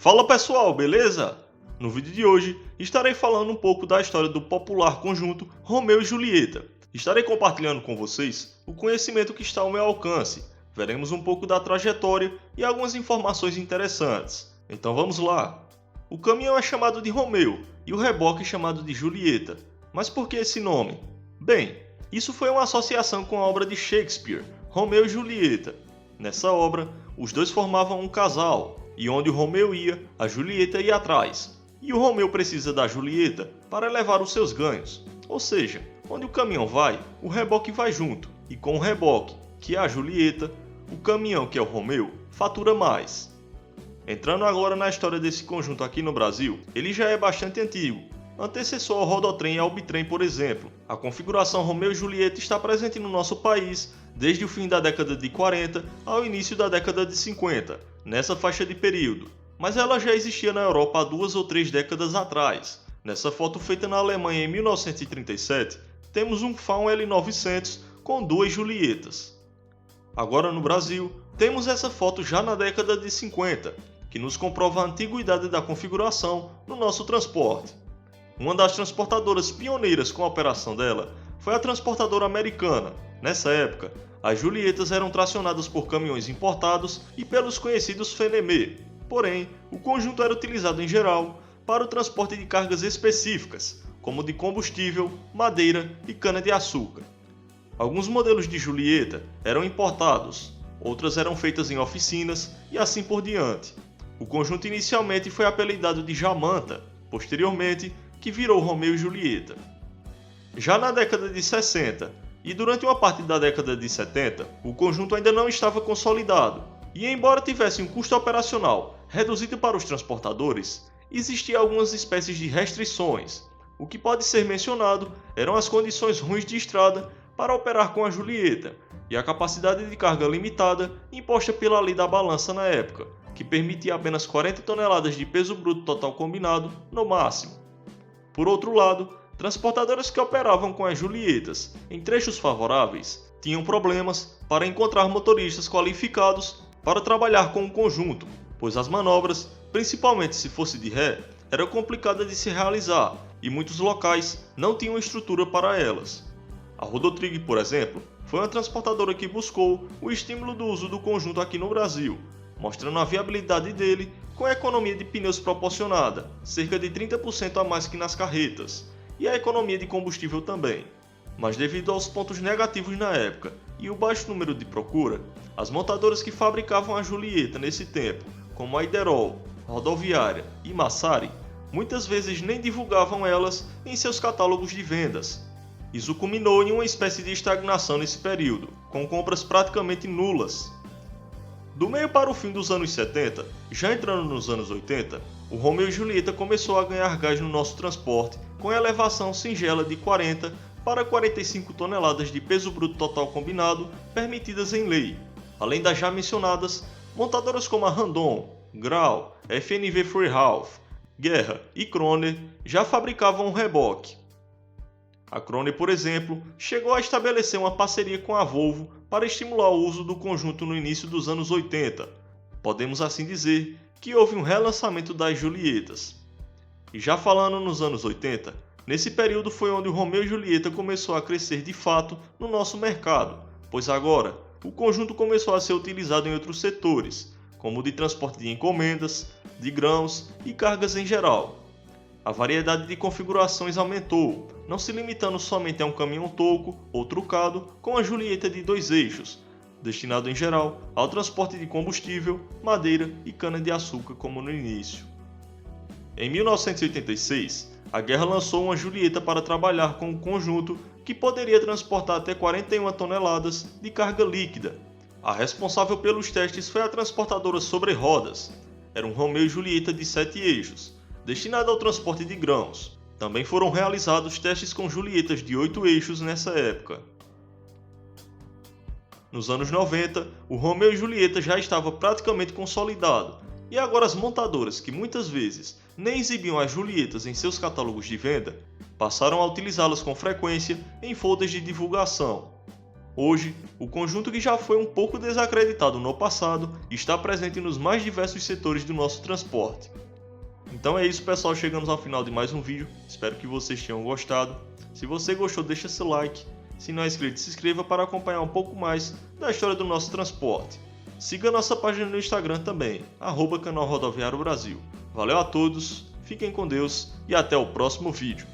Fala pessoal, beleza? No vídeo de hoje estarei falando um pouco da história do popular conjunto Romeu e Julieta. Estarei compartilhando com vocês o conhecimento que está ao meu alcance. Veremos um pouco da trajetória e algumas informações interessantes. Então vamos lá! O caminhão é chamado de Romeu e o reboque chamado de Julieta. Mas por que esse nome? Bem, isso foi uma associação com a obra de Shakespeare, Romeu e Julieta. Nessa obra, os dois formavam um casal, e onde o Romeu ia, a Julieta ia atrás. E o Romeu precisa da Julieta para levar os seus ganhos. Ou seja, onde o caminhão vai, o reboque vai junto. E com o reboque, que é a Julieta, o caminhão, que é o Romeu, fatura mais. Entrando agora na história desse conjunto aqui no Brasil, ele já é bastante antigo, antecessor ao rodotrem e ao bitrem, por exemplo. A configuração Romeu e Julieta está presente no nosso país desde o fim da década de 40 ao início da década de 50, nessa faixa de período. Mas ela já existia na Europa há 2 ou 3 décadas atrás. Nessa foto feita na Alemanha em 1937, temos um Faun L900 com 2 Julietas. Agora no Brasil, temos essa foto já na década de 50, que nos comprova a antiguidade da configuração no nosso transporte. Uma das transportadoras pioneiras com a operação dela foi a transportadora americana. Nessa época, as Julietas eram tracionadas por caminhões importados e pelos conhecidos Fenemê. Porém, o conjunto era utilizado em geral para o transporte de cargas específicas, como de combustível, madeira e cana-de-açúcar. Alguns modelos de Julieta eram importados, outras eram feitas em oficinas e assim por diante. O conjunto inicialmente foi apelidado de Jamanta, posteriormente que virou Romeu e Julieta. Já na década de 60 e durante uma parte da década de 70, o conjunto ainda não estava consolidado, e embora tivesse um custo operacional reduzido para os transportadores, existiam algumas espécies de restrições. O que pode ser mencionado eram as condições ruins de estrada para operar com a Julieta, e a capacidade de carga limitada imposta pela lei da balança na época, que permitia apenas 40 toneladas de peso bruto total combinado no máximo. Por outro lado, transportadoras que operavam com as Julietas em trechos favoráveis tinham problemas para encontrar motoristas qualificados para trabalhar com o conjunto, pois as manobras, principalmente se fosse de ré, eram complicadas de se realizar e muitos locais não tinham estrutura para elas. A Rodotrig, por exemplo, foi uma transportadora que buscou o estímulo do uso do conjunto aqui no Brasil, mostrando a viabilidade dele com a economia de pneus proporcionada, cerca de 30% a mais que nas carretas, e a economia de combustível também. Mas devido aos pontos negativos na época e o baixo número de procura, as montadoras que fabricavam a Julieta nesse tempo, como a Iderol, Rodoviária e Massari, muitas vezes nem divulgavam elas em seus catálogos de vendas. Isso culminou em uma espécie de estagnação nesse período, com compras praticamente nulas. Do meio para o fim dos anos 70, já entrando nos anos 80, o Romeu e Julieta começou a ganhar gás no nosso transporte com a elevação singela de 40 para 45 toneladas de peso bruto total combinado permitidas em lei. Além das já mencionadas, montadoras como a Randon, Grau, FNV Freehalf, Guerra e Kroner já fabricavam um reboque. A Kroner, por exemplo, chegou a estabelecer uma parceria com a Volvo para estimular o uso do conjunto no início dos anos 80. Podemos assim dizer que houve um relançamento das Julietas. E já falando nos anos 80, nesse período foi onde o Romeu e Julieta começou a crescer de fato no nosso mercado, pois agora o conjunto começou a ser utilizado em outros setores, como o de transporte de encomendas, de grãos e cargas em geral. A variedade de configurações aumentou, não se limitando somente a um caminhão toco ou trucado com a Julieta de 2 eixos, destinado em geral ao transporte de combustível, madeira e cana-de-açúcar como no início. Em 1986, a Guerra lançou uma Julieta para trabalhar com um conjunto que poderia transportar até 41 toneladas de carga líquida. A responsável pelos testes foi a transportadora Sobre Rodas. Era um Romeu e Julieta de 7 eixos, destinado ao transporte de grãos. Também foram realizados testes com Julietas de 8 eixos nessa época. Nos anos 90, o Romeu e Julieta já estava praticamente consolidado, e agora as montadoras, que muitas vezes nem exibiam as Julietas em seus catálogos de venda, passaram a utilizá-las com frequência em folders de divulgação. Hoje, o conjunto que já foi um pouco desacreditado no passado está presente nos mais diversos setores do nosso transporte. Então é isso, pessoal, chegamos ao final de mais um vídeo, espero que vocês tenham gostado. Se você gostou, deixa seu like, se não é inscrito, se inscreva para acompanhar um pouco mais da história do nosso transporte. Siga nossa página no Instagram também, @Canal Rodoviário Brasil. Valeu a todos, fiquem com Deus e até o próximo vídeo.